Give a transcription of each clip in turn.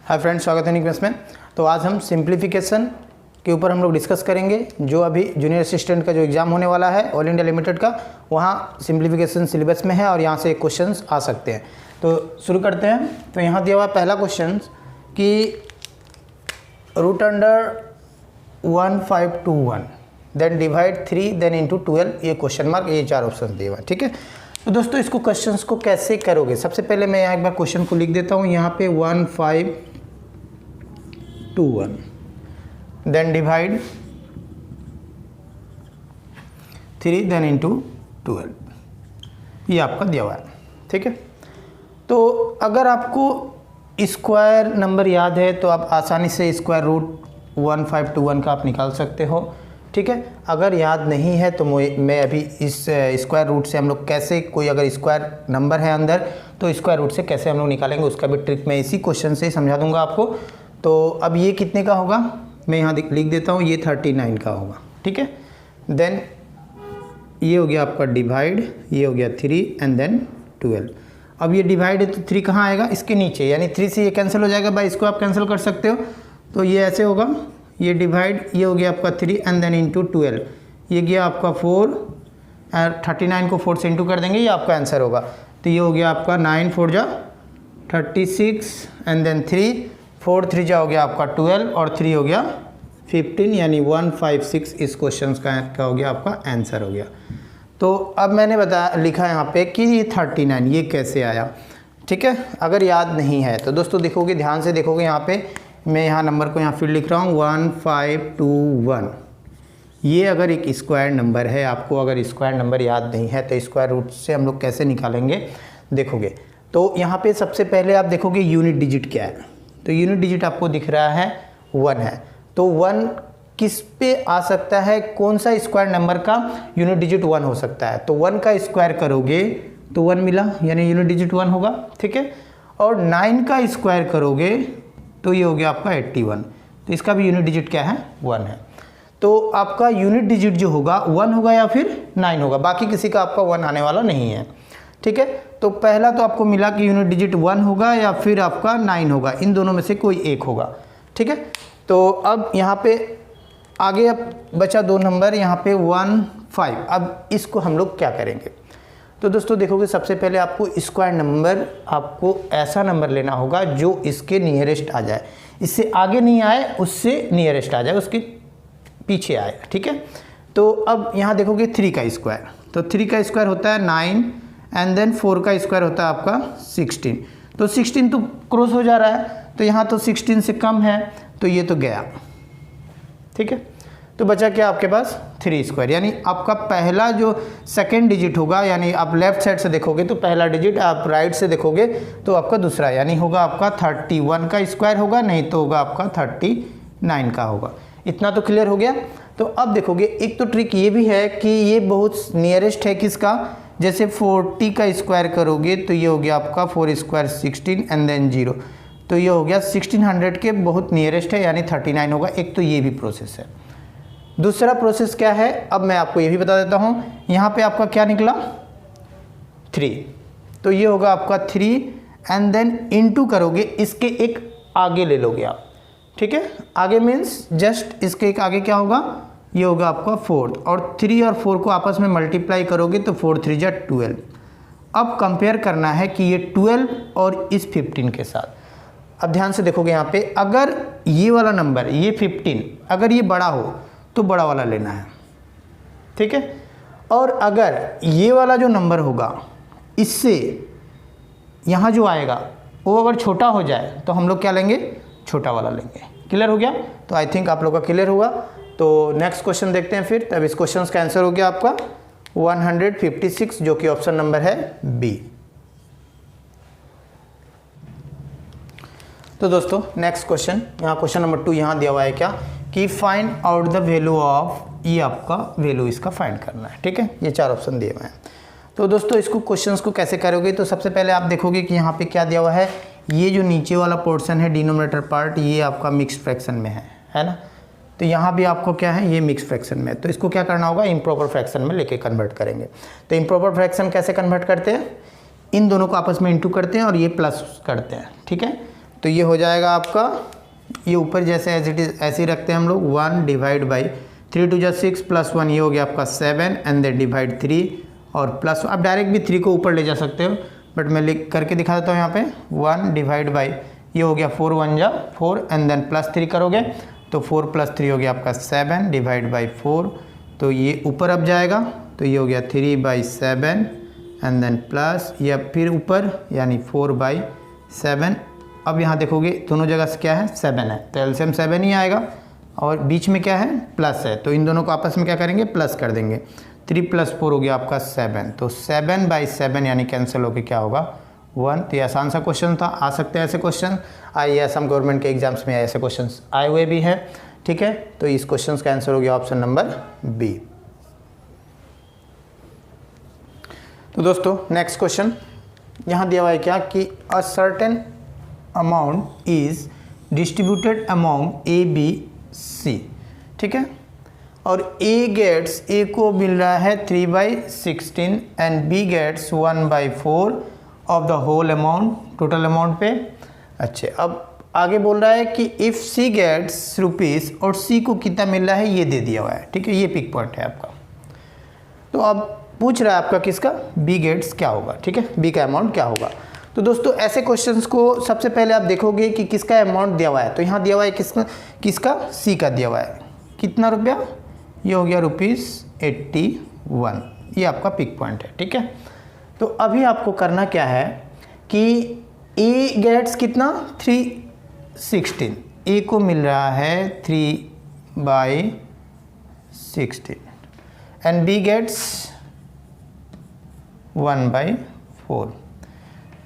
Hi friends, स्वागत है निकमेस में। तो आज हम सिंप्लीफिकेशन के ऊपर हम लोग डिस्कस करेंगे। जो अभी जूनियर असिस्टेंट का जो एग्ज़ाम होने वाला है ऑल इंडिया लिमिटेड का, वहाँ सिंप्लीफिकेशन सिलेबस में है और यहाँ से क्वेश्चंस आ सकते हैं। तो शुरू करते हैं। तो यहाँ दिया हुआ पहला क्वेश्चन कि root under 1521 then divide 3 then into 12, ये क्वेश्चन मार्क, ये 4 ऑप्शन दिए हुए हैं। ठीक है, तो दोस्तों इसको क्वेश्चंस को कैसे करोगे, सबसे पहले मैं यहाँ एक बार क्वेश्चन को लिख देता हूँ। यहाँ पे 1521 देन डिवाइड 3 देन इंटू 12, ये आपका दिया हुआ है। ठीक है, तो अगर आपको स्क्वायर नंबर याद है तो आप आसानी से स्क्वायर रूट 1521 का आप निकाल सकते हो। ठीक है, अगर याद नहीं है तो मैं अभी इस स्क्वायर रूट से हम लोग कैसे, कोई अगर स्क्वायर नंबर है अंदर तो स्क्वायर रूट से कैसे हम लोग निकालेंगे उसका भी ट्रिक मैं इसी क्वेश्चन से ही समझा दूंगा आपको। तो अब ये कितने का होगा, मैं यहाँ लिख देता हूँ, ये 39 का होगा। ठीक है, देन ये हो गया आपका डिवाइड, ये हो गया 3 एंड देन 12। अब ये डिवाइड है तो 3 कहाँ आएगा, इसके नीचे, यानी 3 से ये कैंसिल हो जाएगा भाई, इसको आप कैंसिल कर सकते हो। तो ये ऐसे होगा, ये डिवाइड, ये हो गया आपका 3 एंड देन इंटू 12, ये गया आपका 4 और 39 को 4 से इंटू कर देंगे, ये आपका आंसर होगा। तो ये हो गया आपका 9 4 जा 36 एंड देन 3 4 3 जा हो गया आपका 12 और 3 हो गया 15, यानी 156 इस क्वेश्चन का हो गया आपका आंसर हो गया। तो अब मैंने लिखा यहाँ पे कि ये 39 ये कैसे आया। ठीक है, अगर याद नहीं है तो दोस्तों देखोगे, ध्यान से देखोगे, यहाँ पे मैं यहाँ नंबर को यहाँ फिर लिख रहा हूँ 1521। ये अगर एक स्क्वायर नंबर है, आपको अगर स्क्वायर नंबर याद नहीं है तो स्क्वायर रूट से हम लोग कैसे निकालेंगे देखोगे। तो यहाँ पे सबसे पहले आप देखोगे यूनिट डिजिट क्या है। तो यूनिट डिजिट आपको दिख रहा है 1 है। तो 1 किस पे आ सकता है, कौन सा स्क्वायर नंबर का यूनिट डिजिट 1 हो सकता है। तो 1 का स्क्वायर करोगे तो 1 मिला, यानी यूनिट डिजिट 1 होगा। ठीक है, और 9 का स्क्वायर करोगे तो ये हो गया आपका 81, तो इसका भी यूनिट डिजिट क्या है, 1 है। तो आपका यूनिट डिजिट जो होगा 1 होगा या फिर 9 होगा, बाकी किसी का आपका 1 आने वाला नहीं है। ठीक है, तो पहला तो आपको मिला कि यूनिट डिजिट 1 होगा या फिर आपका 9 होगा, इन दोनों में से कोई एक होगा। ठीक है, तो अब यहाँ पे आगे अब बचा 2 नंबर, यहाँ पे 1 5। अब इसको हम लोग क्या करेंगे, तो दोस्तों देखोगे सबसे पहले आपको स्क्वायर नंबर, आपको ऐसा नंबर लेना होगा जो इसके नियरेस्ट आ जाए, इससे आगे नहीं आए, उससे नियरेस्ट आ जाए, उसके पीछे आए। ठीक है, तो अब यहाँ देखोगे 3 का स्क्वायर, तो 3 का स्क्वायर होता है 9 एंड देन 4 का स्क्वायर होता है आपका 16। तो 16 तो क्रॉस हो जा रहा है, तो यहाँ तो 16 से कम है, तो ये तो गया। ठीक है, तो बचा क्या आपके पास 3 स्क्वायर, यानी आपका पहला जो सेकंड डिजिट होगा, यानी आप लेफ्ट साइड से देखोगे तो पहला डिजिट, आप राइट से देखोगे तो आपका दूसरा, यानी होगा आपका 31 का स्क्वायर होगा, नहीं तो होगा आपका 39 का होगा। इतना तो क्लियर हो गया। तो अब देखोगे एक तो ट्रिक ये भी है कि ये बहुत नियरेस्ट है किसका, जैसे 40 का स्क्वायर करोगे तो ये हो गया आपका 4 स्क्वायर 16 एंड देन 0, तो ये हो गया 1600 के बहुत नियरेस्ट है, यानी 39 होगा। एक तो ये भी प्रोसेस है। दूसरा प्रोसेस क्या है, अब मैं आपको ये भी बता देता हूँ। यहाँ पे आपका क्या निकला 3, तो ये होगा आपका 3 एंड देन इनटू करोगे, इसके एक आगे ले लोगे आप। ठीक है, आगे मीन्स जस्ट इसके एक आगे क्या होगा, ये होगा आपका 4, और 3 और 4 को आपस में मल्टीप्लाई करोगे तो 4 3 जा 12। अब कंपेयर करना है कि ये 12 और इस 15 के साथ। अब ध्यान से देखोगे यहाँ पे, अगर ये वाला नंबर, ये 15, अगर ये बड़ा हो तो बड़ा वाला लेना है। ठीक है, और अगर ये वाला जो नंबर होगा इससे यहाँ जो आएगा वो अगर छोटा हो जाए तो हम लोग क्या लेंगे, छोटा वाला लेंगे। क्लियर हो गया, तो आई थिंक आप लोग का क्लियर हुआ। तो नेक्स्ट क्वेश्चन देखते हैं फिर। तब इस क्वेश्चन का आंसर हो गया आपका 156, जो कि ऑप्शन नंबर है बी। तो दोस्तों नेक्स्ट क्वेश्चन, यहाँ क्वेश्चन नंबर 2 यहाँ दिया हुआ है क्या, कि find out the value of, ये आपका वैल्यू इसका फाइंड करना है। ठीक है, ये 4 ऑप्शन दिए हुए हैं। तो दोस्तों इसको क्वेश्चंस को कैसे करोगे, तो सबसे पहले आप देखोगे कि यहाँ पे क्या दिया हुआ है, ये जो नीचे वाला पोर्शन है डिनोमिनेटर पार्ट, ये आपका मिक्स्ड फ्रैक्शन में है ना। तो यहाँ भी आपको क्या है, ये मिक्स्ड फ्रैक्शन में, तो इसको क्या करना होगा, इम्प्रॉपर फ्रैक्शन में लेके कन्वर्ट करेंगे। तो इम्प्रॉपर फ्रैक्शन कैसे कन्वर्ट करते हैं, इन दोनों को आपस में इंटू करते हैं और ये प्लस करते हैं। ठीक है, तो ये हो जाएगा आपका, ये ऊपर जैसे एज इट इज़ ऐसे ही रखते हैं हम लोग, 1 डिवाइड बाई 3 2 6 प्लस 1, ये हो गया आपका 7 एंड देन डिवाइड 3 और प्लस, आप डायरेक्ट भी 3 को ऊपर ले जा सकते हो बट मैं लिख करके दिखा देता हूँ यहाँ पे, 1 डिवाइड बाई, ये हो गया 4 1 जा 4 एंड देन प्लस 3 करोगे तो 4 प्लस 3 हो गया आपका 7 डिवाइड बाई 4, तो ये ऊपर अब जाएगा तो ये हो गया 3 बाई 7 एंड देन प्लस, या फिर ऊपर यानी 4 बाई 7। अब यहाँ देखोगे दोनों जगह से क्या है, 7 है, तो एलसीएम 7 ही आएगा और बीच में क्या है, प्लस है, तो इन दोनों को आपस में क्या करेंगे, प्लस कर देंगे। 3 + 4 हो गया आपका 7, तो 7 बाई 7 यानी कैंसिल होकर क्या होगा, 1। तो ये आसान सा क्वेश्चन था, आ सकते हैं ऐसे क्वेश्चन, आइए असम गवर्नमेंट के एग्जाम्स में ऐसे क्वेश्चन आए हुए भी हैं, ठीक है। तो इस क्वेश्चन का आंसर हो गया ऑप्शन नंबर बी। तो दोस्तों नेक्स्ट क्वेश्चन यहाँ दिया हुआ है क्या कि a certain amount is distributed among A B C, ठीक है, और ए गेट्स, ए को मिल रहा है 3/16 and B gets 1/4 of the whole amount, total amount पे। अच्छा, अब आगे बोल रहा है कि इफ़ सी गेट्स रुपीज़ और सी को कितना मिल रहा है ये दे दिया हुआ है, ठीक है, ये पिक पॉइंट है आपका। तो अब पूछ रहा है आपका किसका, बी गेट्स क्या होगा, ठीक है, बी का अमाउंट क्या होगा। तो दोस्तों ऐसे क्वेश्चंस को सबसे पहले आप देखोगे कि किसका अमाउंट दिया हुआ है, तो यहाँ दिया हुआ है किसका सी का दिया हुआ है, कितना रुपया, ये हो गया ₹81, ये आपका पिक पॉइंट है, ठीक है। तो अभी आपको करना क्या है कि ए गेट्स कितना 3/16, ए को मिल रहा है 3/16 एंड बी गेट्स 1/4।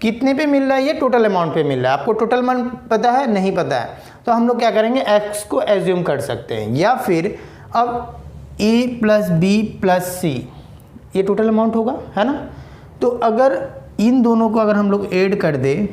कितने पे मिल रहा है, ये टोटल अमाउंट पे मिल रहा है। आपको टोटल अमाउंट पता है, नहीं पता है, तो हम लोग क्या करेंगे, एक्स को एज्यूम कर सकते हैं, या फिर अब ए प्लस बी प्लस सी ये टोटल अमाउंट होगा, है ना। तो अगर इन दोनों को अगर हम लोग ऐड कर दें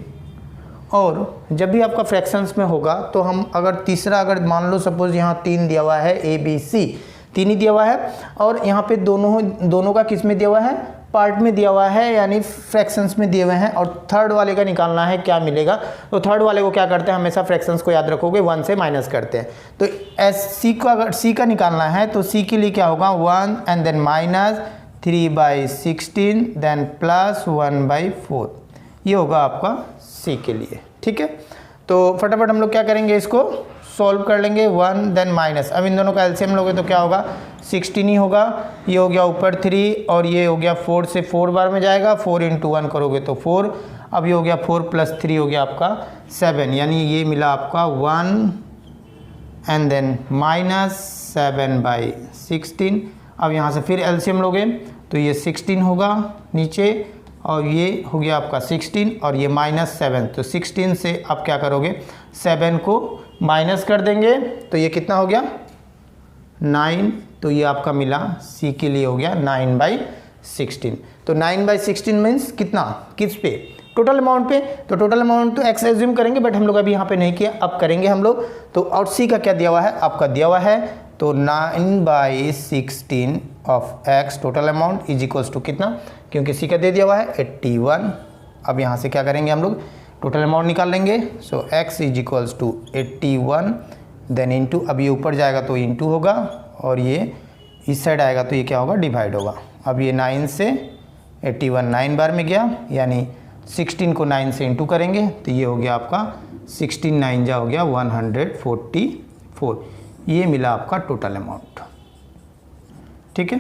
और जब भी आपका फ्रैक्शंस में होगा तो हम अगर तीसरा, अगर मान लो सपोज यहाँ 3 दिया हुआ है, ए बी सी 3 ही दिया हुआ है, और यहाँ पे दोनों का किस में दिया हुआ है, पार्ट में दिया हुआ है, यानी फ्रैक्शंस में दिए हुए हैं, और थर्ड वाले का निकालना है क्या मिलेगा। तो थर्ड वाले को क्या करते हैं, हमेशा फ्रैक्शंस को याद रखोगे 1 से माइनस करते हैं। तो सी को अगर सी का निकालना है तो सी के लिए क्या होगा, 1 and then minus 3/16 then plus 1/4, ये होगा आपका सी के लिए, ठीक है। तो फटाफट हम लोग क्या करेंगे, इसको सॉल्व कर लेंगे, 1 देन माइनस, अब इन दोनों का एलसीएम लोगे तो क्या होगा, 16 ही होगा, ये हो गया ऊपर 3 और ये हो गया 4 से 4 बार में जाएगा, 4 × 1 करोगे तो 4, अब ये हो गया 4 + 3 हो गया आपका 7, यानी ये मिला आपका 1 एंड देन माइनस 7/16। अब यहाँ से फिर एलसीएम लोगे तो ये 16 होगा नीचे, और ये हो गया आपका 16 और ये -7, तो 16 से आप क्या करोगे, 7 को माइनस कर देंगे तो ये कितना हो गया, 9, तो ये आपका मिला सी के लिए हो गया 9/16। तो 9/16 मीन्स कितना, किस पे, टोटल अमाउंट पे। तो टोटल अमाउंट तो एक्स एज्यूम करेंगे बट हम लोग अभी यहाँ पे नहीं किया, अब करेंगे हम लोग। तो और सी का क्या दिया हुआ है, आपका दिया हुआ है, तो 9/16 of X total amount is equals to कितना, क्योंकि सी का दे दिया हुआ है 81। अब यहाँ से क्या करेंगे, हम लोग टोटल अमाउंट निकाल लेंगे। So x is equals to 81 then into, अब ये ऊपर जाएगा तो इंटू होगा, और ये इस साइड आएगा तो ये क्या होगा, डिवाइड होगा। अब ये 9 से 81 9 बार में गया, यानी 16 को 9 से इंटू करेंगे तो ये हो गया आपका 16 9 जा हो गया 144, ये मिला आपका टोटल अमाउंट, ठीक है।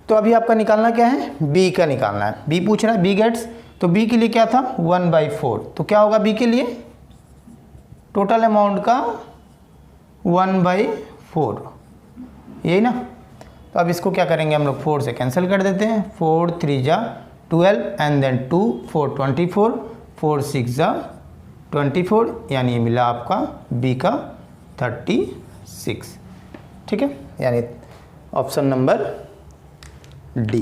तो अभी आपका निकालना क्या है, बी का निकालना है। बी पूछ रहा है, बी गेट्स, तो बी के लिए क्या था 1/4, तो क्या होगा बी के लिए, टोटल अमाउंट का 1/4, यही ना। तो अब इसको क्या करेंगे हम लोग, 4 से कैंसिल कर देते हैं, 4 3 जा 12 एंड देन 2 4 24, 4 6 जा 24, यानी ये मिला आपका बी का 36, ठीक है, यानी ऑप्शन नंबर डी।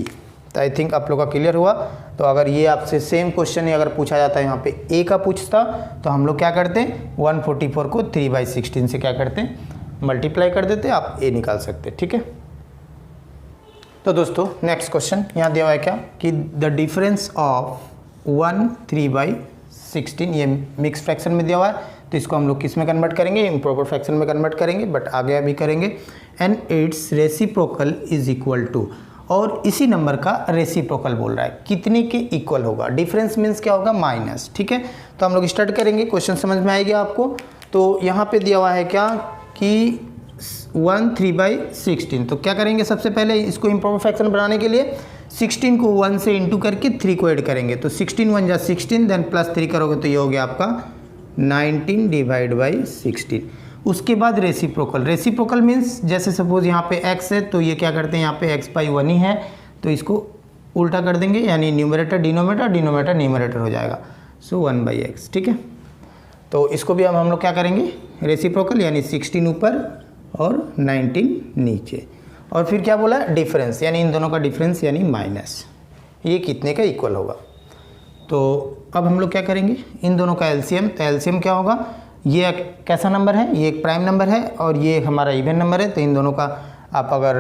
तो आई थिंक आप लोग का क्लियर हुआ। तो अगर ये आपसे सेम क्वेश्चन ही अगर पूछा जाता है, यहाँ पे ए का पूछता, तो हम लोग क्या करते हैं, 144 को 3/16 से क्या करते हैं, मल्टीप्लाई कर देते हैं, आप ए निकाल सकते हैं, ठीक है। तो दोस्तों नेक्स्ट क्वेश्चन यहाँ दिया हुआ है क्या कि द डिफरेंस ऑफ 1 3/16 16, ये मिक्स फ्रैक्शन में दिया हुआ है, तो इसको हम लोग किस में कन्वर्ट करेंगे, इम्प्रॉपर फ्रैक्शन में कन्वर्ट करेंगे, बट आगे अभी करेंगे। And its reciprocal is equal to, और इसी नंबर का रेसिप्रोकल बोल रहा है, कितने के इक्वल होगा। डिफरेंस मीन्स क्या होगा, माइनस। ठीक है, तो हम लोग स्टार्ट करेंगे, क्वेश्चन समझ में आएगा आपको। तो यहाँ पे दिया हुआ है क्या कि 1 3/16, तो क्या करेंगे, सबसे पहले इसको इम्प्रॉपर फ्रैक्शन बनाने के लिए 16 को 1 से इंटू करके 3 को ऐड करेंगे, तो 16 1 जा 16, देन प्लस 3 करोगे तो ये हो गया आपका 19 डिवाइड बाई 16। उसके बाद रेसिप्रोकल, रेसिप्रोकल मीन्स जैसे सपोज यहाँ पे x है, तो ये क्या करते हैं, यहाँ पे x/1 ही है, तो इसको उल्टा कर देंगे, यानी न्यूमरेटर डिनोमिनेटर, डिनोमिनेटर न्यूमरेटर हो जाएगा, सो 1/x। ठीक है, तो इसको भी हम लोग क्या करेंगे, रेसिप्रोकल, यानी 16 ऊपर और 19 नीचे, और फिर क्या बोला, डिफरेंस, यानी इन दोनों का डिफरेंस यानी माइनस, ये कितने का इक्वल होगा। तो अब हम लोग क्या करेंगे, इन दोनों का एलसीएम, तो एलसीएम क्या होगा, ये एक कैसा नंबर है, ये एक प्राइम नंबर है और ये एक हमारा इवन नंबर है, तो इन दोनों का आप अगर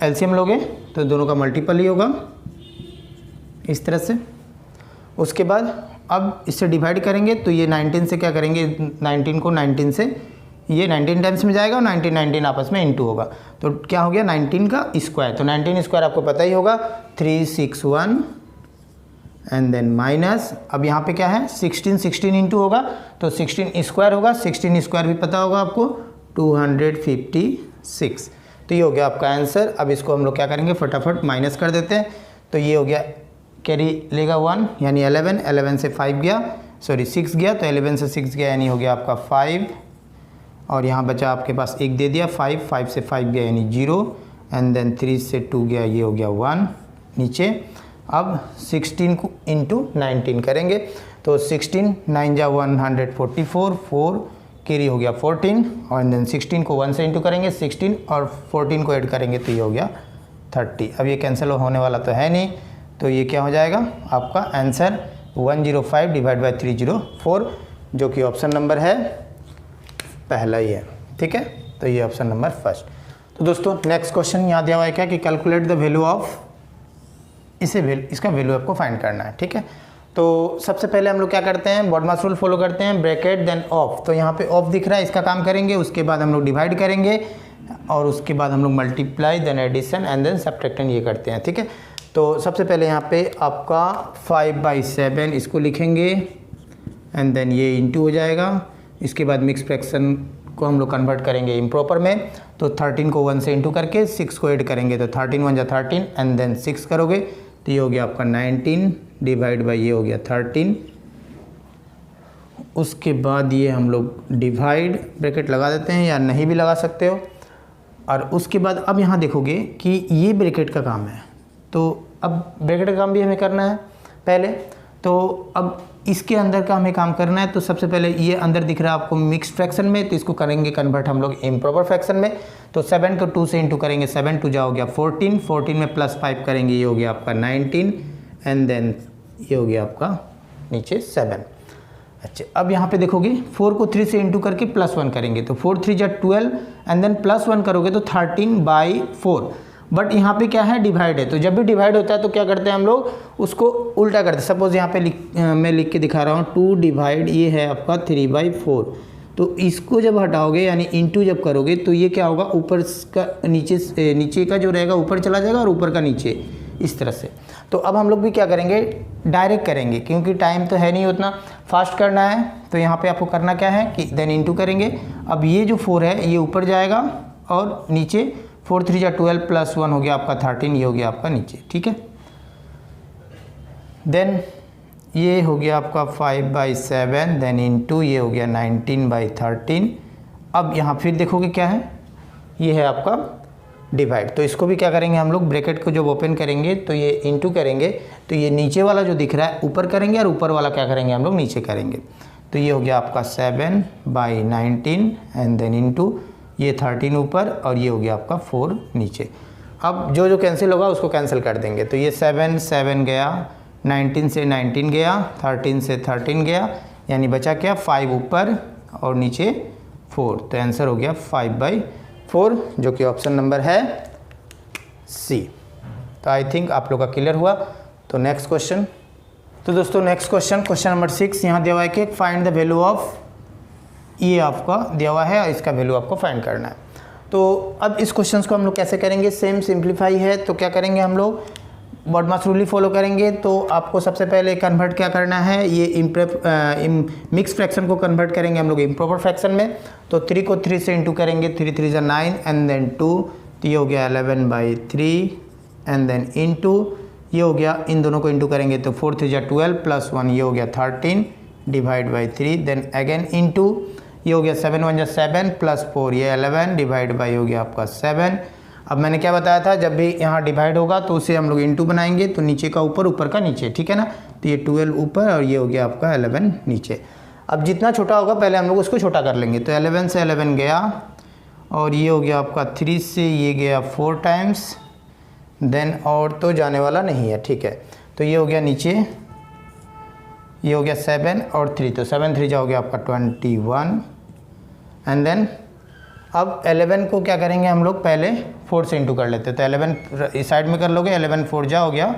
एलसीएम लोगे तो दोनों का मल्टीपल ही होगा, इस तरह से। उसके बाद अब इससे डिवाइड करेंगे, तो ये 19 से क्या करेंगे, 19 को 19 से, ये 19 टाइम्स में जाएगा और 19 19 आपस में इंटू होगा, तो क्या हो गया 19 का स्क्वायर, तो 19 स्क्वायर आपको पता ही होगा 361, एंड देन माइनस, अब यहाँ पे क्या है 16 16 इंटू होगा तो 16 स्क्वायर होगा, 16 स्क्वायर भी पता होगा आपको 256, तो ये हो गया आपका आंसर। अब इसको हम लोग क्या करेंगे, फटाफट माइनस कर देते हैं, तो ये हो गया, कैरी लेगा 1 यानी 11, 11 से 5 गया, सॉरी 6 गया, तो 11 से 6 गया यानी हो गया आपका 5, और यहाँ बचा आपके पास एक दे दिया 5, 5 से 5 गया यानी 0, एंड देन 3 से 2 गया, ये हो गया 1 नीचे। अब 16 को इंटू 19 करेंगे, तो 16 9 जा 144, 4 कैरी हो गया 14, और देन 16 को 1 से इंटू करेंगे 16 और 14 को ऐड करेंगे तो ये हो गया 30। अब ये कैंसिल होने वाला तो है नहीं, तो ये क्या हो जाएगा आपका आंसर 105 डिवाइड बाई 304, जो कि ऑप्शन नंबर है पहला ही है। ठीक है, तो ये ऑप्शन नंबर फर्स्ट। तो दोस्तों नेक्स्ट क्वेश्चन याद दिया हुआ है क्या कि कैलकुलेट द वैल्यू ऑफ, इसका वैल्यू आपको फाइंड करना है। ठीक है, तो सबसे पहले हम लोग क्या करते हैं, बॉडमास रूल फॉलो करते हैं, ब्रैकेट देन ऑफ, तो यहाँ पे ऑफ दिख रहा है, इसका काम करेंगे, उसके बाद हम लोग डिवाइड करेंगे, और उसके बाद हम लोग multiply then addition and then subtraction ये करते हैं। ठीक है, तो सबसे पहले यहाँ पे आपका 5/7 इसको लिखेंगे, एंड देन ये इंटू हो जाएगा, इसके बाद मिक्स फ्रैक्शन को हम लोग कन्वर्ट करेंगे इम्प्रॉपर में, तो 13 को 1 से इंटू करके 6 को ऐड करेंगे, तो 13 1 जा 13, एंड देन 6 करोगे तो ये हो गया आपका 19 डिवाइड बाई ये हो गया 13। उसके बाद ये हम लोग डिवाइड ब्रैकेट लगा देते हैं, या नहीं भी लगा सकते हो, और उसके बाद अब यहाँ देखोगे कि ये ब्रैकेट का काम है, तो अब ब्रैकेट का काम भी हमें करना है पहले, तो अब इसके अंदर का हमें काम करना है। तो सबसे पहले ये अंदर दिख रहा है आपको मिक्स फ्रैक्शन में, तो इसको करेंगे कन्वर्ट हम लोग इम्प्रॉपर फ्रैक्शन में, तो 7 को 2 से इंटू करेंगे, 7 2 जा हो गया 14, 14 में प्लस 5 करेंगे, ये हो गया आपका 19, एंड देन ये हो गया आपका नीचे 7। अच्छा, अब यहाँ पे देखोगे 4 को 3 से इंटू करके प्लस 1 करेंगे, तो 4 3 जा 12, एंड देन प्लस 1 करोगे तो 13/4, बट यहाँ पे क्या है, डिवाइड है, तो जब भी डिवाइड होता है तो क्या करते हैं हम लोग, उसको उल्टा करते हैं। सपोज यहाँ पे मैं लिख के दिखा रहा हूँ 2 डिवाइड, ये है आपका 3/4, तो इसको जब हटाओगे यानी इंटू जब करोगे तो ये क्या होगा, ऊपर का नीचे का जो रहेगा ऊपर चला जाएगा और ऊपर का नीचे, इस तरह से। तो अब हम लोग भी क्या करेंगे, डायरेक्ट करेंगे, क्योंकि टाइम तो है नहीं उतना फास्ट करना है, तो यहाँ पे आपको करना क्या है कि देन इंटू करेंगे। अब ये जो 4 है ये ऊपर जाएगा और नीचे 4 3 जा 12 प्लस 1 हो गया आपका 13, ये हो गया आपका नीचे। ठीक है, देन ये हो गया आपका 5/7, देन इंटू ये हो गया 19/13। अब यहाँ फिर देखोगे क्या है, ये है आपका डिवाइड, तो इसको भी क्या करेंगे हम लोग, ब्रैकेट को जब ओपन करेंगे तो ये इंटू करेंगे, तो ये नीचे वाला जो दिख रहा है ऊपर करेंगे और ऊपर वाला क्या करेंगे हम लोग नीचे करेंगे, तो ये हो गया आपका 7/19, एंड देन इंटू ये 13 ऊपर और ये हो गया आपका 4 नीचे। अब जो जो कैंसिल होगा उसको कैंसिल कर देंगे, तो ये 7 7 गया, 19 से 19 गया, 13 से 13 गया, यानी बचा क्या 5 ऊपर और नीचे 4, तो आंसर हो गया 5/4, जो कि ऑप्शन नंबर है सी। तो आई थिंक आप लोग का क्लियर हुआ। तो नेक्स्ट क्वेश्चन तो दोस्तों नेक्स्ट क्वेश्चन नंबर 6 यहाँ दिया हुआ है कि फाइंड द वैल्यू ऑफ, ये आपका दिया हुआ है और इसका वैल्यू आपको फाइंड करना है। तो अब इस क्वेश्चन को हम लोग कैसे करेंगे, सेम सिंप्लीफाई है तो क्या करेंगे हम लोग, बॉडमास रूल ही फॉलो करेंगे। तो आपको सबसे पहले कन्वर्ट क्या करना है, ये मिक्स फ्रैक्शन को कन्वर्ट करेंगे हम लोग इम्प्रॉपर फ्रैक्शन में। तो 3 को 3 से इंटू करेंगे, 3 3 = 9 एंड देन 2, तो ये हो गया 11/3 एंड देन इंटू, ये हो गया, इन दोनों को इंटू करेंगे तो 4 3 = 12 प्लस 1 ये हो गया 13 divide by 3, then again into, ये हो गया 7 1 = 7 प्लस 4 ये 11 डिवाइड बाई हो गया आपका 7। अब मैंने क्या बताया था, जब भी यहाँ डिवाइड होगा तो उसे हम लोग इंटू बनाएंगे, तो नीचे का ऊपर, ऊपर का नीचे, ठीक है ना। तो ये 12 ऊपर और ये हो गया आपका 11 नीचे। अब जितना छोटा होगा पहले हम लोग उसको छोटा कर लेंगे। तो 11 से 11 गया और ये हो गया आपका 3 से ये गया 4 टाइम्स, देन और तो जाने वाला नहीं है, ठीक है। तो ये हो गया नीचे, ये हो गया 7 और 3, तो 7 3 हो गया आपका 21 एंड देन अब 11 को क्या करेंगे हम लोग, पहले 4 से इंटू कर लेते हैं। तो 11 इस साइड में कर लोगे, 11 4 जा हो गया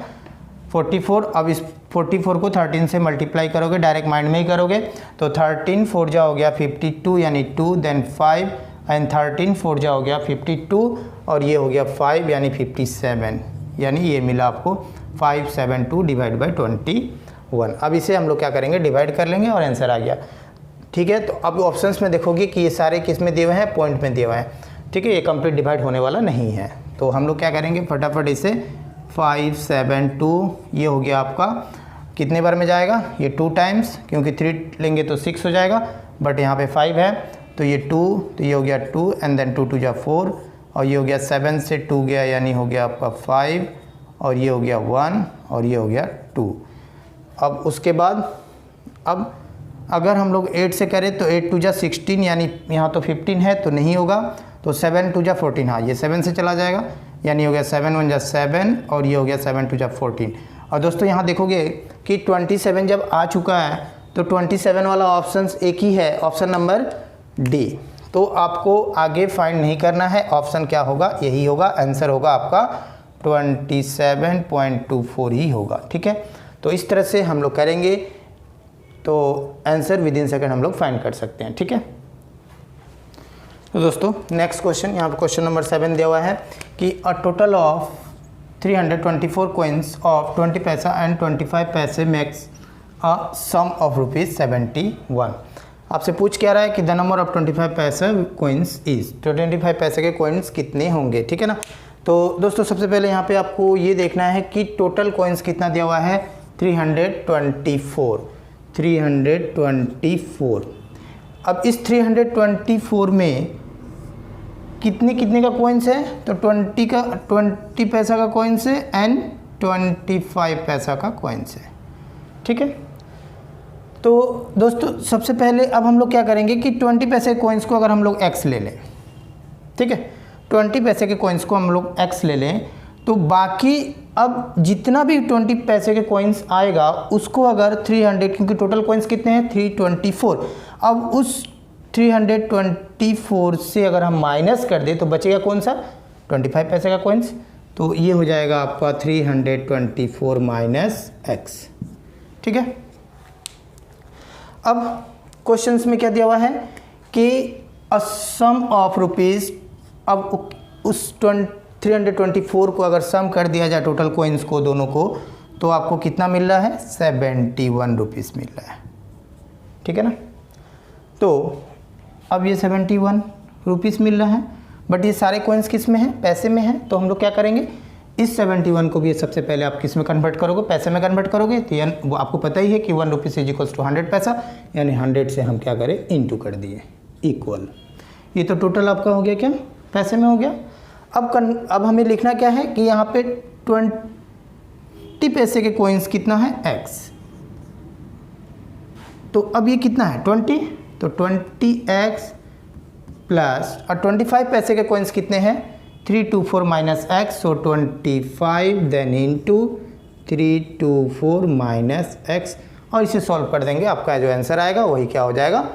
44। अब इस 44 को 13 से मल्टीप्लाई करोगे, डायरेक्ट माइंड में ही करोगे, तो 13 4 जा हो गया 52 यानी 2, देन 5 एंड 13 4 जा हो गया 52 और ये हो गया 5 यानी 57, यानी ये मिला आपको 572 डिवाइड बाई 21। अब इसे हम लोग क्या करेंगे, डिवाइड कर लेंगे और आंसर आ गया, ठीक है। तो अब ऑप्शंस में देखोगे कि ये सारे किस में दिए हुए हैं, पॉइंट में दिए हुए हैं, ठीक है। ये कंप्लीट डिवाइड होने वाला नहीं है। तो हम लोग क्या करेंगे, फटाफट इसे 572, ये हो गया आपका कितने बार में जाएगा, ये 2 टाइम्स, क्योंकि 3 लेंगे तो 6 हो जाएगा, बट यहाँ पे 5 है तो ये 2, तो ये हो गया 2 एंड देन 2 2 = 4 और ये हो गया 7 से 2 गया यानी हो गया आपका 5 और ये हो गया 1 और ये हो गया 2। अब उसके बाद अब अगर हम लोग 8 से करें तो 8 2 = 16 यानी यहाँ तो 15 है तो नहीं होगा, तो 7 2 = 14, हाँ ये 7 से चला जाएगा यानी हो गया 7 1 = 7 और ये हो गया 7 2 = 14। और दोस्तों यहाँ देखोगे कि 27 जब आ चुका है तो 27 वाला ऑप्शन एक ही है, ऑप्शन नंबर डी। तो आपको आगे फाइंड नहीं करना है, ऑप्शन क्या होगा, यही होगा, आंसर होगा आपका 27.24 ही होगा, ठीक है। तो इस तरह से हम लोग करेंगे तो आंसर विदिन सेकंड हम लोग फाइंड कर सकते हैं, ठीक है। तो दोस्तों नेक्स्ट क्वेश्चन, यहाँ पर क्वेश्चन नंबर 7 दिया हुआ है कि a total of 324 coins of 20 पैसा एंड 25 पैसे मेक्स अ सम ऑफ ₹71। आपसे पूछ क्या रहा है कि द नंबर ऑफ 25 पैसा कोइंस इज, तो 25 पैसे के कोइंस कितने होंगे, ठीक है ना। तो दोस्तों सबसे पहले यहाँ पे आपको ये देखना है कि टोटल कोइंस कितना दिया हुआ है, 324। अब इस 324 में कितने कितने का कोइंस है, तो 20 पैसा का कोइंस है एंड 25 पैसा का कोइंस है, ठीक है। तो दोस्तों सबसे पहले अब हम लोग क्या करेंगे कि 20 पैसे के कोइंस को अगर हम लोग x ले लें, ठीक है, 20 पैसे के कोइंस को हम लोग x ले लें, तो बाकी अब जितना भी 20 पैसे के कोइंस आएगा उसको अगर 300, क्योंकि टोटल कोइंस कितने हैं 324, अब उस 324 से अगर हम माइनस कर दें तो बचेगा कौन सा, 25 पैसे का कोइंस, तो ये हो जाएगा आपका 324 माइनस x, ठीक है। अब क्वेश्चंस में क्या दिया हुआ है कि अ सम ऑफ रुपीज़, अब उस 324 को अगर सम कर दिया जाए टोटल कोइंस को दोनों को, तो आपको कितना मिल रहा है, 71 रुपीज़ मिल रहा है, ठीक है ना। तो अब ये 71 रुपीज़ मिल रहा है, बट ये सारे कोइंस किस में हैं, पैसे में हैं। तो हम लोग क्या करेंगे, इस 71 को भी सबसे पहले आप किस में कन्वर्ट करोगे, पैसे में कन्वर्ट करोगे। तो वो आपको पता ही है कि 1 रुपीज़ इज इक्वल्स टू 100 पैसा, यानी 100 से हम क्या करें, इंटू कर दिए, इक्वल। ये तो टोटल आपका हो गया क्या, पैसे में हो गया। अब हमें लिखना क्या है कि यहाँ पे 20 पैसे के कोइंस कितना है, x। तो अब ये कितना है 20, तो 20x प्लस, और 25 पैसे के कोइंस कितने हैं 324 माइनस x, सो 25 देन इंटू 324 माइनस x, और इसे सॉल्व कर देंगे, आपका जो आंसर आएगा वही क्या हो जाएगा,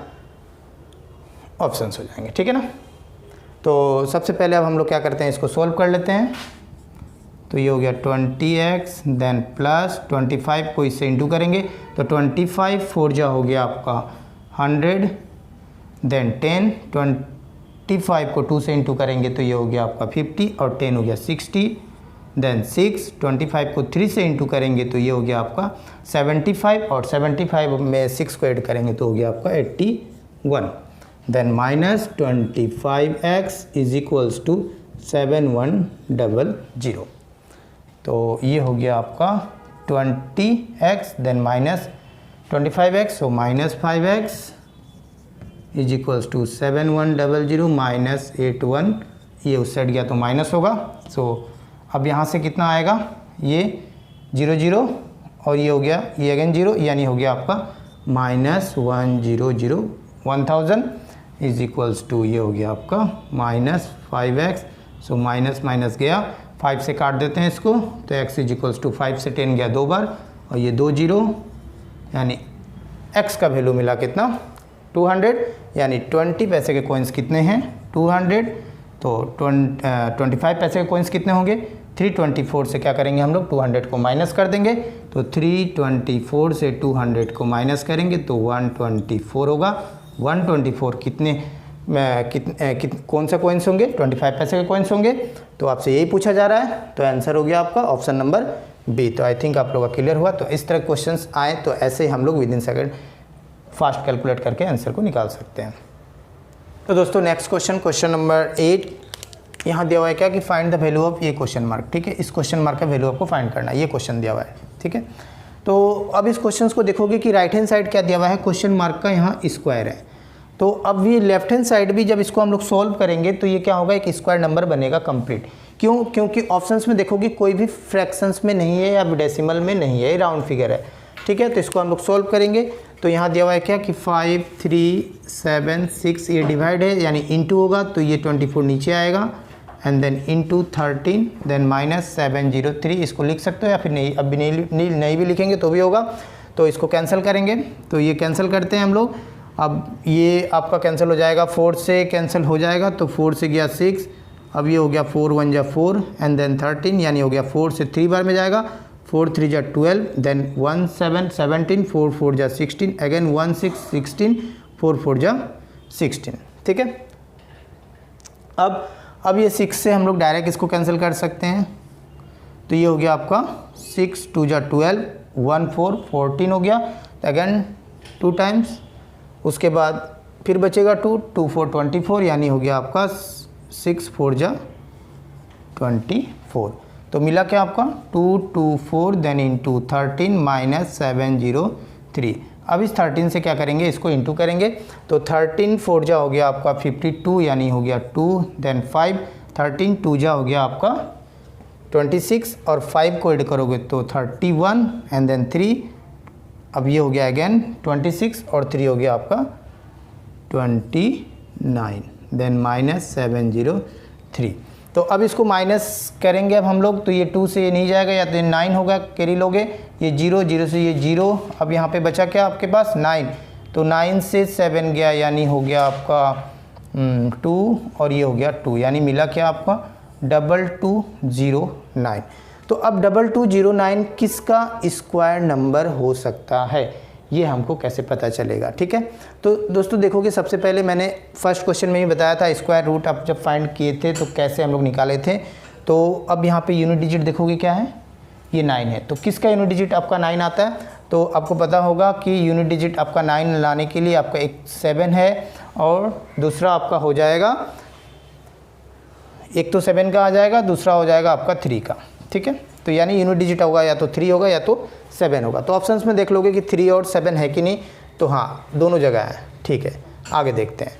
ऑप्शंस हो जाएंगे, ठीक है ना। तो सबसे पहले अब हम लोग क्या करते हैं, इसको सॉल्व कर लेते हैं। तो ये हो गया 20x देन प्लस 25 को इससे इंटू करेंगे तो 25 4 जा हो गया आपका 100 देन 10 25 को 2 से इंटू करेंगे तो ये हो गया आपका 50 और 10 हो गया 60 देन 6 25 को 3 से इंटू करेंगे तो ये हो गया आपका 75 और 75 में 6 को ऐड करेंगे तो हो गया आपका 81 then minus 25x is equals to 7100। तो ये हो गया आपका 20x then minus 25x so minus 5x is equals to 7100 minus 81, ये उस साइड गया तो माइनस होगा। सो अब यहाँ से कितना आएगा, ये 0 0 और ये हो गया ये अगेन 0, यानी हो गया आपका माइनस 100 1000 इज इक्वल्स टू ये हो गया आपका minus 5x। So minus minus गया, 5 से काट देते हैं इसको तो x इज इक्वल्स टू 5 से 10 गया 2 बार और ये 2 0, यानी x का वैल्यू मिला कितना 200, यानी 20 पैसे के कॉइन्स कितने हैं 200। तो 25 पैसे के कॉइन्स कितने होंगे 324 से क्या करेंगे हम लोग 200 को माइनस कर देंगे तो 324 से 200 को माइनस करेंगे तो 124 होगा। 124 कौन सा कॉइन्स होंगे 25 पैसे के कॉइन्स होंगे, तो आपसे यही पूछा जा रहा है। तो आंसर हो गया आपका ऑप्शन नंबर बी। तो आई थिंक आप लोगों का क्लियर हुआ। तो इस तरह क्वेश्चंस आए तो ऐसे ही हम लोग with in second fast calculate करके आंसर को निकाल सकते हैं। तो दोस्तों नेक्स्ट क्वेश्चन नंबर 8 यहाँ दिया हुआ है क्या कि फाइंड द वैल्यू ऑफ ये क्वेश्चन मार्क। ठीक है, इस क्वेश्चन मार्क का वैल्यू आपको फाइंड करना है, ये क्वेश्चन दिया हुआ है। ठीक है, तो अब इस क्वेश्चन को देखोगे कि राइट हैंड साइड क्या दिया हुआ है, क्वेश्चन मार्क का यहाँ स्क्वायर है। तो अब ये लेफ्ट हैंड साइड भी जब इसको हम लोग सॉल्व करेंगे तो ये क्या होगा, एक स्क्वायर नंबर बनेगा कंप्लीट। क्यों, क्योंकि ऑप्शंस में देखोगे कोई भी फ्रैक्शंस में नहीं है या डेसिमल में नहीं है, ये राउंड फिगर है। ठीक है, तो इसको हम लोग सॉल्व करेंगे तो यहाँ दिया हुआ है क्या कि 5 3 7 6 ये डिवाइड है यानी इनटू होगा तो ये 24 नीचे आएगा and then into 13 then minus 703 इसको लिख सकते हो या फिर नहीं, अब भी नहीं भी लिखेंगे तो भी होगा। तो इसको कैंसिल करेंगे तो ये कैंसिल करते हैं हम लोग। अब ये आपका कैंसिल हो जाएगा, 4 से कैंसिल हो जाएगा तो 4 से गया 6, अब ये हो गया 4 1 जा 4 एंड देन 13 यानी हो गया 4 से 3 बार में जाएगा, 4 3 जा 12 देन 1 7 17 4 4 जा 16 अगेन 1 6 16 4 4 जा 16। ठीक है, अब ये 6 से हम लोग डायरेक्ट इसको कैंसिल कर सकते हैं तो ये हो गया आपका 6 2 जा 12 1 4 14 हो गया अगेन 2 टाइम्स, उसके बाद फिर बचेगा 2 2 4 24 यानी हो गया आपका 6 4 जा 24। तो मिला क्या आपका 2 2 4 देन इंटू 13 माइनस 703। अब इस 13 से क्या करेंगे, इसको इंटू करेंगे तो 13 4 जा हो गया आपका 52 यानी हो गया 2 देन 5 13 2 जा हो गया आपका 26 और 5 को ऐड करोगे तो 31 एंड देन 3, अब ये हो गया अगेन 26 और 3 हो गया आपका 29 देन माइनस 703। तो अब इसको माइनस करेंगे अब हम लोग तो ये 2 से ये नहीं जाएगा या तो 9 होगा, कैरी लोगे ये 0 0 से ये 0, अब यहाँ पे बचा क्या आपके पास 9, तो 9 से 7 गया यानी हो गया आपका 2 और ये हो गया 2 यानी मिला क्या आपका 2209। तो अब 2209 किसका स्क्वायर नंबर हो सकता है, ये हमको कैसे पता चलेगा। ठीक है, तो दोस्तों देखोगे सबसे पहले मैंने फर्स्ट क्वेश्चन में ही बताया था स्क्वायर रूट आप जब फाइंड किए थे तो कैसे हम लोग निकाले थे। तो अब यहाँ पे यूनिट डिजिट देखोगे क्या है, ये 9 है। तो किसका यूनिट डिजिट आपका 9 आता है, तो आपको पता होगा कि यूनिट डिजिट आपका 9 लाने के लिए आपका एक 7 है और दूसरा आपका हो जाएगा, एक तो 7 का आ जाएगा, दूसरा हो जाएगा आपका 3 का। ठीक है, तो यानी यूनिट डिजिट होगा या तो 3 होगा या तो 7 होगा। तो ऑप्शंस में देख लोगे कि 3 और 7 है कि नहीं, तो हाँ दोनों जगह है। ठीक है, आगे देखते हैं।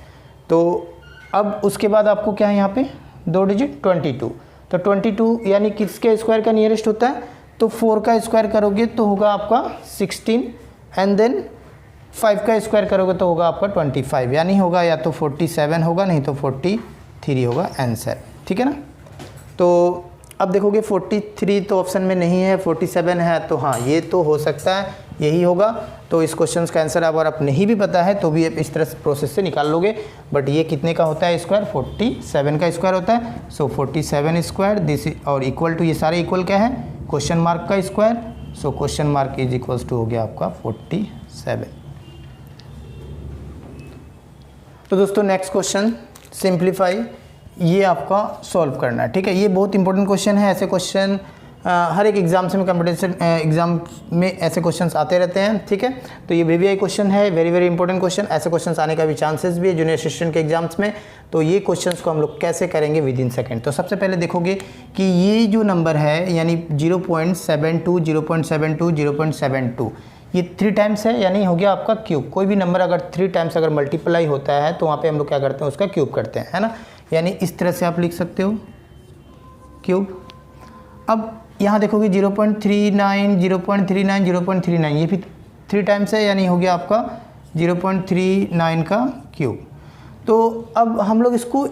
तो अब उसके बाद आपको क्या है यहाँ पे 2 डिजिट 22, तो 22 यानी किसके स्क्वायर का नियरेस्ट होता है, तो 4 का स्क्वायर करोगे तो होगा आपका 16 एंड देन 5 का स्क्वायर करोगे तो होगा आपका 25 यानी होगा या तो 47 होगा नहीं तो 43 होगा आंसर। ठीक है ना, तो अब देखोगे 43 तो ऑप्शन में नहीं है, 47 है, तो हाँ ये तो हो सकता है यही होगा। तो इस क्वेश्चन का आंसर अगर आप नहीं भी पता है तो भी आप इस तरह से प्रोसेस से निकाल लोगे। बट ये कितने का होता है स्क्वायर, 47 का स्क्वायर होता है। सो 47 स्क्वायर दिस और इक्वल टू, ये सारे इक्वल क्या है, क्वेश्चन मार्क का square. So question mark is equals to हो गया आपका 47। तो दोस्तों नेक्स्ट क्वेश्चन सिंप्लीफाई, ये आपका सॉल्व करना है, ठीक है। ये बहुत इंपॉर्टेंट क्वेश्चन है। ऐसे क्वेश्चन हर एक एग्जाम से में कंपटीशन एग्जाम में ऐसे क्वेश्चंस आते रहते हैं, ठीक है। तो ये VVI क्वेश्चन है, वेरी वेरी इंपॉर्टेंट क्वेश्चन। ऐसे क्वेश्चंस आने का भी चांसेस भी है जूनियर असिस्टेंट के एग्जाम्स में। तो ये क्वेश्चंस को हम लोग कैसे करेंगे विद इन सेकेंड। तो सबसे पहले देखोगे कि ये जो नंबर है यानी 0.72 0.72 0.72 ये 3 टाइम्स है, यानी हो गया आपका क्यूब। कोई भी नंबर अगर 3 टाइम्स अगर मल्टीप्लाई होता है तो वहाँ पे हम लोग क्या करते हैं, उसका क्यूब करते हैं, है ना। यानी इस तरह से आप लिख सकते हो क्यूब। अब यहाँ देखोगे 0.39 0.39 0.39 ये भी 3 टाइम्स है, यानी हो गया आपका 0.39 का क्यूब। तो अब हम लोग इसको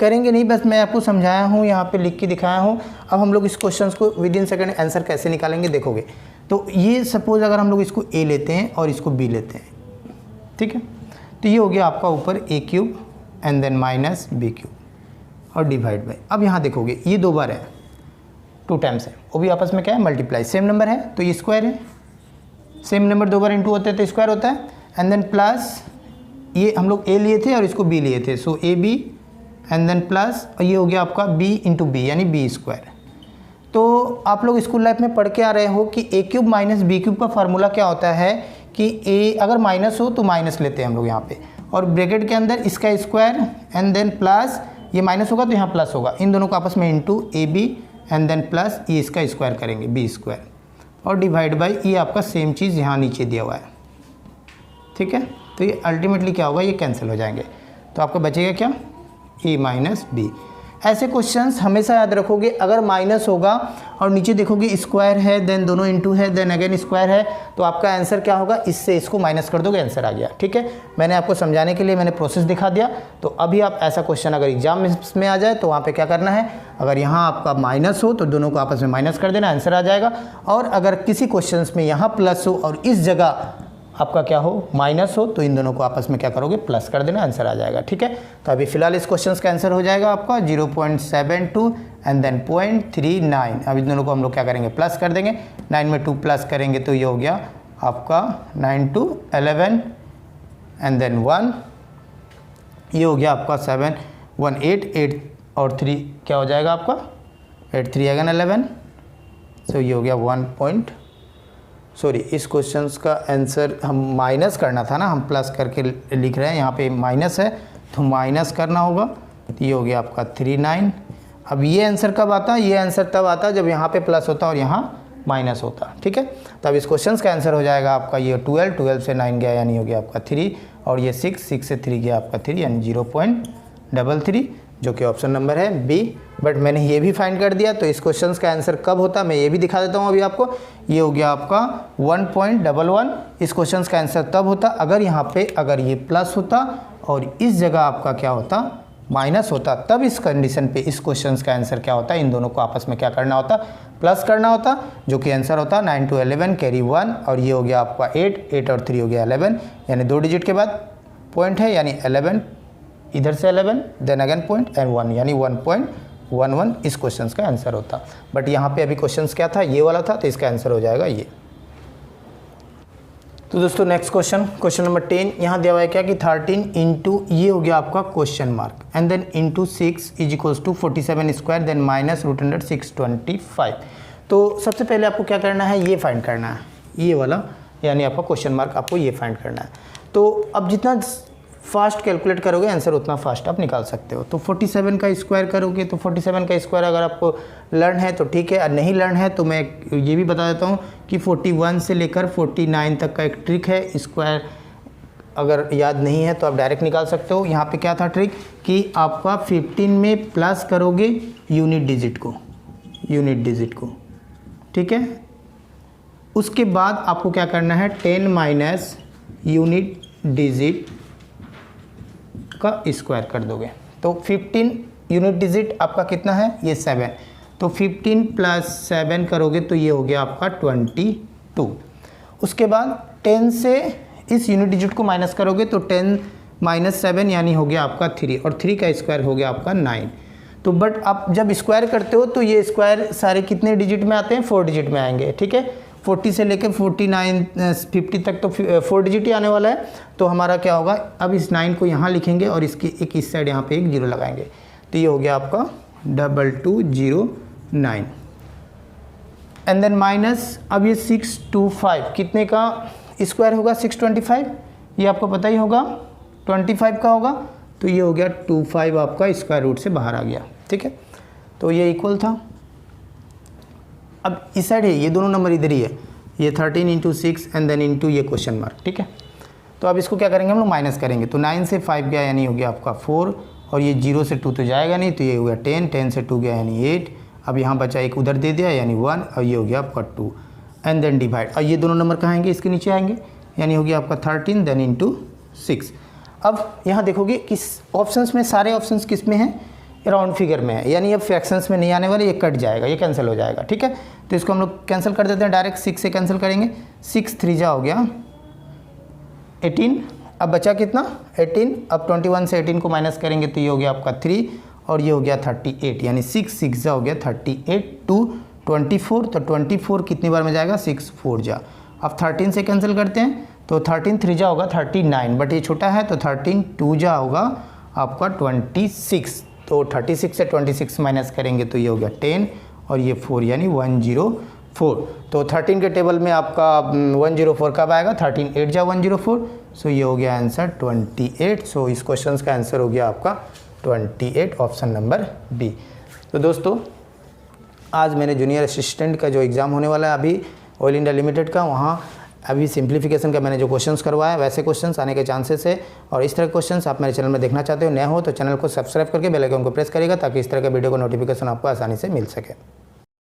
करेंगे नहीं, बस मैं आपको समझाया हूँ, यहाँ पे लिख के दिखाया हूँ। अब हम लोग इस क्वेश्चन को विद इन सेकेंड आंसर कैसे निकालेंगे देखोगे। तो ये सपोज अगर हम लोग इसको a लेते हैं और इसको b लेते हैं, ठीक है। तो ये हो गया आपका ऊपर a cube and then minus b cube और डिवाइड बाई। अब यहाँ देखोगे ये 2 बार है, 2 टाइम्स है, वो भी आपस में क्या है, मल्टीप्लाई। सेम नंबर है तो ये स्क्वायर है, सेम नंबर 2 बार इंटू होते हैं तो स्क्वायर होता है। एंड देन प्लस ये हम लोग a लिए थे और इसको b लिए थे, सो ab एंड देन प्लस, और ये हो गया आपका b इंटू बी यानी b स्क्वायर। तो आप लोग स्कूल लाइफ में पढ़ के आ रहे हो कि a cube minus b cube का फार्मूला क्या होता है कि a अगर माइनस हो तो माइनस लेते हैं हम लोग यहाँ पे, और ब्रैकेट के अंदर इसका स्क्वायर एंड देन प्लस, ये माइनस होगा तो यहाँ प्लस होगा, इन दोनों को आपस में into ab and then plus ये इसका स्क्वायर करेंगे b स्क्वायर और डिवाइड बाई ये आपका सेम चीज़ यहाँ नीचे दिया हुआ है, ठीक है। तो ये अल्टीमेटली क्या होगा, ये कैंसिल हो जाएंगे। तो आपका बचेगा क्या, a माइनस बी। ऐसे क्वेश्चंस हमेशा याद रखोगे, अगर माइनस होगा और नीचे देखोगे स्क्वायर है देन दोनों इंटू है देन अगेन स्क्वायर है, तो आपका आंसर क्या होगा, इससे इसको माइनस कर दोगे, आंसर आ गया, ठीक है। मैंने आपको समझाने के लिए मैंने प्रोसेस दिखा दिया। तो अभी आप ऐसा क्वेश्चन अगर एग्जाम में आ जाए तो वहाँ पे क्या करना है, अगर यहाँ आपका माइनस हो तो दोनों को आपस में माइनस कर देना, आंसर आ जाएगा। और अगर किसी क्वेश्चन में यहाँ प्लस हो और इस जगह आपका क्या हो, माइनस हो, तो इन दोनों को आपस में क्या करोगे, प्लस कर देना, आंसर आ जाएगा, ठीक है। तो अभी फिलहाल इस क्वेश्चन का आंसर हो जाएगा आपका 0.72 एंड देन 0.39। अब इन दोनों को हम लोग क्या करेंगे, प्लस कर देंगे। 9 में 2 प्लस करेंगे तो ये हो गया आपका 9 2 11 एंड देन 1, ये हो गया आपका 7 1 8 और 3 क्या हो जाएगा आपका 8 3 अगेन 11। सो ये हो गया इस क्वेश्चंस का आंसर हम माइनस करना था ना, हम प्लस करके लिख रहे हैं, यहाँ पे माइनस है तो माइनस करना होगा। तो ये हो गया आपका 39। अब ये आंसर कब आता, ये आंसर तब आता जब यहाँ पे प्लस होता और यहाँ माइनस होता, ठीक है। तब इस क्वेश्चंस का आंसर हो जाएगा आपका ये 12 से 9 गया यानी हो गया आपका 3, और ये 6 से 3 गया आपका 3 यानी 0.33, जो कि ऑप्शन नंबर है बी। बट मैंने ये भी फाइंड कर दिया। तो इस क्वेश्चन का आंसर कब होता मैं ये भी दिखा देता हूँ अभी आपको। ये हो गया आपका 1.11। इस क्वेश्चन का आंसर तब होता अगर यहाँ पे अगर ये प्लस होता और इस जगह आपका क्या होता, माइनस होता। तब इस कंडीशन पे इस क्वेश्चन का आंसर क्या होता, इन दोनों को आपस में क्या करना होता, प्लस करना होता, जो कि आंसर होता 9 to 11 कैरी 1, और ये हो गया आपका 8 और 3 हो गया 11, यानी 2 डिजिट के बाद पॉइंट है यानी 11, इधर से 11 देन अगेन पॉइंट एंड 1 यानी 1.11 इस क्वेश्चन का आंसर होता। बट यहाँ पे अभी क्वेश्चन क्या था, ये वाला था, तो इसका आंसर हो जाएगा ये। तो दोस्तों नेक्स्ट क्वेश्चन नंबर 10 यहाँ दिया हुआ है क्या कि 13 इंटू ये हो गया आपका question mark and then into 6 is equals to 47 square then minus √625। तो सबसे पहले आपको क्या करना है, ये फाइंड करना है, ये वाला यानी आपका क्वेश्चन मार्क आपको ये फाइंड करना है। तो अब जितना फास्ट कैलकुलेट करोगे आंसर उतना फास्ट आप निकाल सकते हो। तो 47 का स्क्वायर करोगे तो 47 का स्क्वायर अगर आपको लर्न है तो ठीक है, और नहीं लर्न है तो मैं ये भी बता देता हूँ कि 41 से लेकर 49 तक का एक ट्रिक है। स्क्वायर अगर याद नहीं है तो आप डायरेक्ट निकाल सकते हो। यहाँ पे क्या था ट्रिक कि आपका 15 में प्लस करोगे यूनिट डिजिट को, ठीक है। उसके बाद आपको क्या करना है 10 माइनस यूनिट डिजिट का स्क्वायर कर दोगे। तो 15 यूनिट डिजिट आपका कितना है, ये 7, तो 15 प्लस 7 करोगे तो ये हो गया आपका 22। उसके बाद 10 से इस यूनिट डिजिट को माइनस करोगे तो 10 - 7 यानी हो गया आपका 3, और 3 का स्क्वायर हो गया आपका 9। तो बट आप जब स्क्वायर करते हो तो ये स्क्वायर सारे कितने डिजिट में आते हैं, 4 डिजिट में आएंगे, ठीक है। 40 से लेकर 49 50 तक तो 4 डिजिट ही आने वाला है। तो हमारा क्या होगा, अब इस 9 को यहाँ लिखेंगे और इसकी एक इस साइड यहाँ पे एक 0 लगाएंगे, तो ये हो गया आपका 2209। एंड देन माइनस, अब ये 625 कितने का स्क्वायर होगा, 625, ये आपको पता ही होगा 25 का होगा, तो ये हो गया 25 आपका स्क्वायर रूट से बाहर आ गया, ठीक है। तो ये इक्वल था। अब इस साइड है, ये दोनों नंबर इधर ही है, ये 13 × 6 एंड देन इंटू ये क्वेश्चन मार्क, ठीक है। तो अब इसको क्या करेंगे हम लोग, माइनस करेंगे, तो 9 से 5 गया यानी हो गया आपका 4, और ये 0 से 2 तो जाएगा नहीं, तो ये हो गया 10, 10 से 2 गया यानी 8, अब यहाँ बचा एक उधर दे दिया यानी 1, और ये हो गया आपका 2 एंड देन डिवाइड, और ये दोनों नंबर कहाँ आएंगे, इसके नीचे आएंगे, यानी हो गया आपका 13 देन इंटू 6। अब यहाँ देखोगे किस ऑप्शंस में, सारे ऑप्शंस किस में हैं, राउंड फिगर में है, यानी अब फ्रैक्शंस में नहीं आने वाले, ये कट जाएगा, ये कैंसिल हो जाएगा, ठीक है। तो इसको हम लोग कैंसिल कर देते हैं, डायरेक्ट 6 से कैंसिल करेंगे, 6 3 जा हो गया 18, अब बचा कितना 18, अब 21 से 18 को माइनस करेंगे तो ये हो गया आपका 3, और ये हो गया 38, यानी 6 6 जा हो गया 38, 2 24, तो 24 कितनी बार में जाएगा, 6 4 जा। अब 13 से कैंसिल करते हैं, तो 13 3 जा होगा 39, बट ये छोटा है, तो 13 2 जा होगा आपका 26, तो 36 से 26 माइनस करेंगे तो ये हो गया 10, और ये 4 यानी 104। तो 13 के टेबल में आपका 104 कब आएगा, 13 8 जा 104, सो ये हो गया आंसर 28। सो इस क्वेश्चन का आंसर हो गया आपका 28, ऑप्शन नंबर बी। तो दोस्तों आज मैंने जूनियर असिस्टेंट का जो एग्ज़ाम होने वाला है अभी ऑयल इंडिया लिमिटेड का, वहाँ अभी सिंप्लीफिकेशन का मैंने जो क्वेश्चंस करवाया वैसे क्वेश्चंस आने के चांसेस है, और इस तरह के क्वेश्चंस आप मेरे चैनल में देखना चाहते हो, नए हो तो चैनल को सब्सक्राइब करके बेल आइकन को प्रेस करिएगा, ताकि इस तरह के वीडियो का नोटिफिकेशन आपको आसानी से मिल सके।